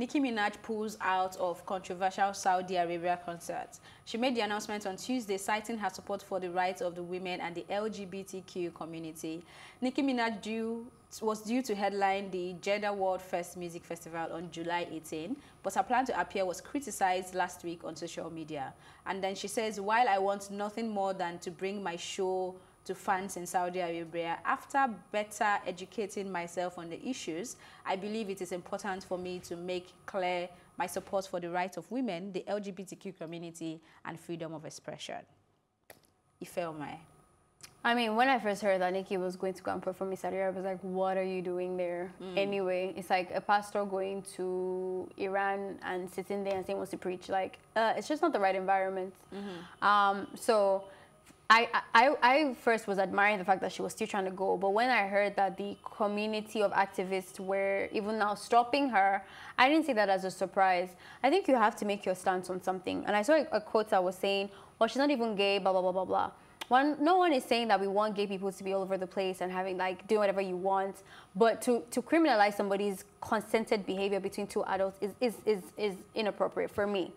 Nicki Minaj pulls out of controversial Saudi Arabia concert. She made the announcement on Tuesday, citing her support for the rights of the women and the LGBTQ community. Nicki Minaj was due to headline the Jeddah World First Music Festival on July 18, but her plan to appear was criticized last week on social media. And then she says, while I want nothing more than to bring my show to fans in Saudi Arabia, after better educating myself on the issues, I believe it is important for me to make clear my support for the rights of women, the LGBTQ community, and freedom of expression. Ifeoma. I mean, when I first heard that Nicki was going to go and perform in Saudi Arabia, I was like, what are you doing there? Anyway, it's like a pastor going to Iran and sitting there and saying he wants to preach. Like, it's just not the right environment. So I first was admiring the fact that she was still trying to go, but when I heard that the community of activists were even now stopping her, I didn't see that as a surprise. I think you have to make your stance on something. And I saw a quote that was saying, well, she's not even gay, blah, blah, blah, blah, blah. No one is saying that we want gay people to be all over the place and having, like, doing whatever you want, but to criminalize somebody's consented behavior between two adults is inappropriate for me.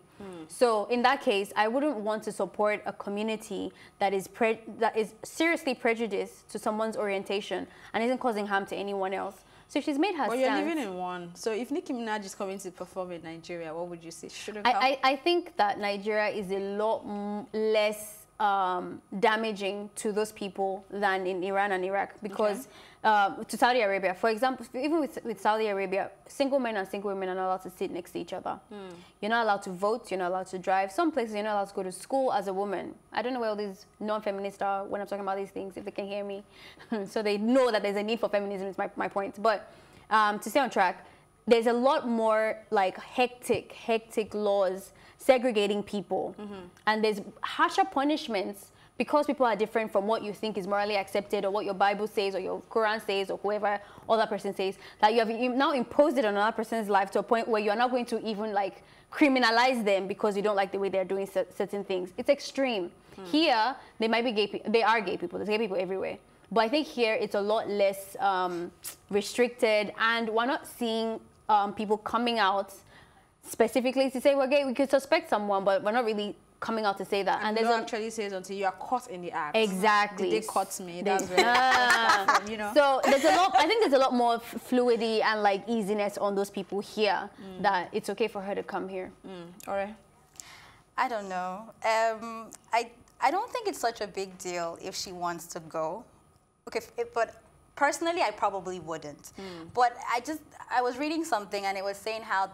So in that case, I wouldn't want to support a community that is seriously prejudiced to someone's orientation and isn't causing harm to anyone else. So she's made her stance. But you're living in one. So if Nicki Minaj is coming to perform in Nigeria, what would you say? I think that Nigeria is a lot less damaging to those people than in Iran and Iraq, because to Saudi Arabia, for example, even with Saudi Arabia, single men and single women are not allowed to sit next to each other. You're not allowed to vote, you're not allowed to drive. Some places you're not allowed to go to school as a woman. I don't know where all these non-feminists are when I'm talking about these things, if they can hear me. So they know that there's a need for feminism, is my point. But to stay on track, there's a lot more like hectic laws segregating people, and there's harsher punishments because people are different from what you think is morally accepted, or what your Bible says, or your Quran says, or whoever other person says, that you've now imposed it on another person's life to a point where you're not going to even like criminalize them because you don't like the way they're doing certain things. It's extreme. Here, they might be gay people. They are gay people. There's gay people everywhere. But I think here it's a lot less restricted, and we're not seeing people coming out specifically to say we're gay. We could suspect someone, but we're not really coming out to say that. And there's actually says until you are caught in the act. Exactly. They caught me. That's very, you know. So there's a lot. I think there's a lot more fluidity and like easiness on those people here, that it's okay for her to come here. All right. I don't know. I don't think it's such a big deal if she wants to go. Okay, but personally, I probably wouldn't. But I was reading something, and it was saying how,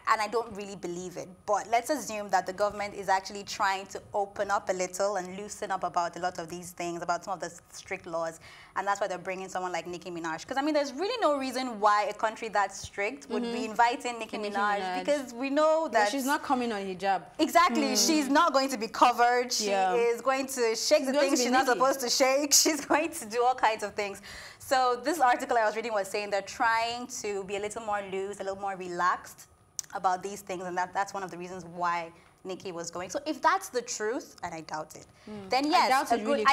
and I don't really believe it, but let's assume that the government is actually trying to open up a little and loosen up about a lot of these things, about some of the strict laws, and that's why they're bringing someone like Nicki Minaj. Because, I mean, there's really no reason why a country that strict would be inviting Nicki Minaj, because we know that... But she's not coming on hijab. Exactly. She's not going to be covered. She is going to shake the things she's not supposed to shake. She's going to do all kinds of things. So this article I was reading was saying they're trying to be a little more loose, a little more relaxed about these things, and that's one of the reasons why Nicki was going. So if that's the truth, and I doubt it, then yes, I doubt it really,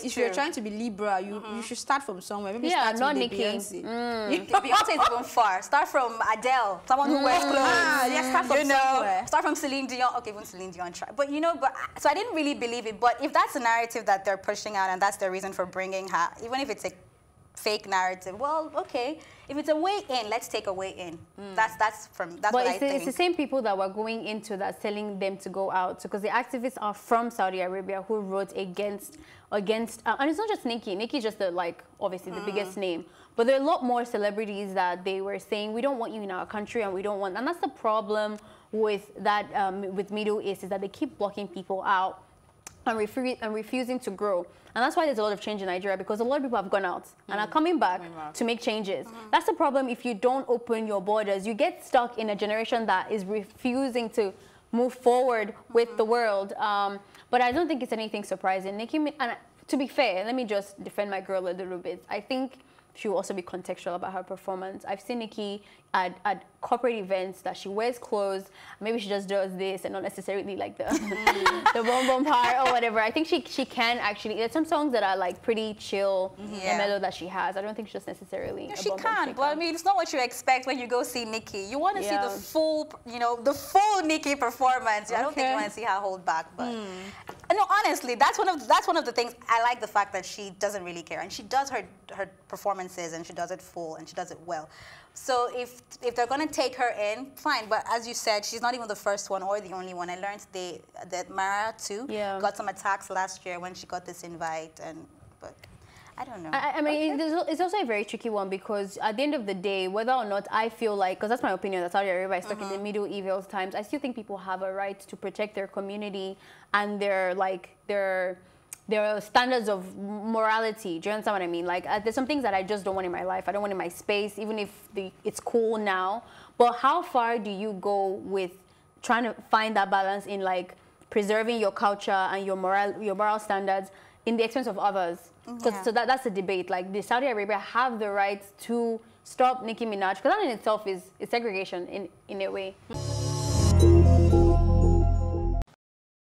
if you're trying to be liberal, you should start from somewhere. Maybe start not with Nicki. Beyonce. Beyonce is even far. Start from Adele, someone who wears clothes. Start from somewhere. Start from Celine Dion. Okay, even Celine Dion tried. But you know, so I didn't really believe it. But if that's the narrative that they're pushing out, and that's their reason for bringing her, even if it's a fake narrative, well, okay. If it's a way in, let's take a way in. That's what I think. It's the same people that were going into that, telling them to go out, because the activists are from Saudi Arabia who wrote against, and it's not just Nicki. Nicki just obviously the biggest name, but there are a lot more celebrities that they were saying, we don't want you in our country, and we don't want, and that's the problem with that, with Middle East, is that they keep blocking people out and refusing to grow. And that's why there's a lot of change in Nigeria, because a lot of people have gone out and are coming back to make changes. That's the problem. If you don't open your borders, you get stuck in a generation that is refusing to move forward with the world. But I don't think it's anything surprising. Nicki, and to be fair, let me just defend my girl a little bit. I think she will also be contextual about her performance. I've seen Nicki at corporate events that she wears clothes. Maybe she just does this and not necessarily like the the boom part or whatever. I think she can actually. There's some songs that are like pretty chill and mellow that she has. I don't think she's just necessarily. She can, but I mean, it's not what you expect when you go see Nicki. You want to see the full, you know, the full Nicki performance. I don't think you want to see her hold back, but no, honestly, that's one of the things. I like the fact that she doesn't really care, and she does her performances, and she does it full, and she does it well. So if they're gonna take her in, fine. But as you said, she's not even the first one or the only one. I learned that Mariah too got some attacks last year when she got this invite, but I don't know. I mean, it's also a very tricky one because at the end of the day, whether or not I feel like, because that's my opinion, that Saudi Arabia is stuck in the medieval times, I still think people have a right to protect their community and their standards of morality. Do you understand what I mean? Like, there's some things that I just don't want in my life. I don't want in my space, even if it's cool now. But how far do you go with trying to find that balance in like preserving your culture and your moral standards in the expense of others? So that's a debate. Like, the Saudi Arabia have the right to stop Nicki Minaj, because that in itself is segregation in a way.